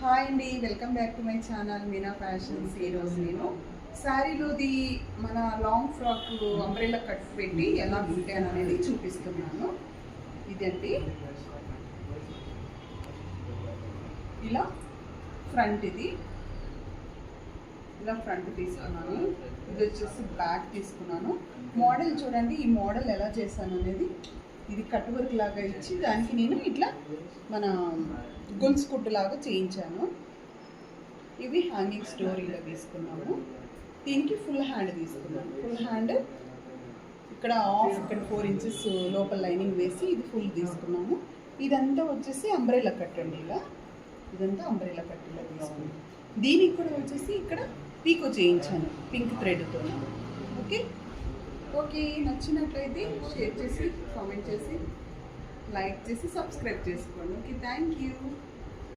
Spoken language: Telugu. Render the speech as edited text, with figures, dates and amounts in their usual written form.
హాయ్ అండి, welcome back to my channel Meena fashions. ఈరోజు నేను శారీలోది మన లాంగ్ ఫ్రాక్ అంబ్రెల్లా కట్ పెట్టి ఎలా కుట్టాను అనేది చూపిస్తున్నాను. ఇదండి, ఇలా ఫ్రంట్ ఇలా ఫ్రంట్ తీసుకున్నాను. ఇది వచ్చేసి బ్యాక్ తీసుకున్నాను. మోడల్ చూడండి, ఈ మోడల్ ఎలా చేశాను అనేది. ఇది కట్ వర్క్ లాగా ఇచ్చి దానికి నేను ఇట్లా మన గొలుసు కుట్టు లాగా చేయించాను. ఇవి హ్యాంగింగ్ స్టోరీలో తీసుకున్నాము. దీనికి ఫుల్ హ్యాండ్ తీసుకున్నాను. ఫుల్ హ్యాండ్ ఇక్కడ ఆఫ్, ఇక్కడ 4 ఇంచెస్ లోపల లైనింగ్ వేసి ఇది ఫుల్ తీసుకున్నాము. ఇదంతా వచ్చేసి అంబ్రెల్లా కట్ అండి. ఇదంతా అంబ్రెల్లా కట్ ఇలా తీసుకున్నాను. దీనికి కూడా వచ్చేసి ఇక్కడ పీకో చేయించాను పింక్ థ్రెడ్తో. ఓకే, నచ్చినట్లయితే షేర్ చేసి, కామెంట్ చేసి, లైక్ చేసి, సబ్స్క్రైబ్ చేసుకోండి. Okay, thank you.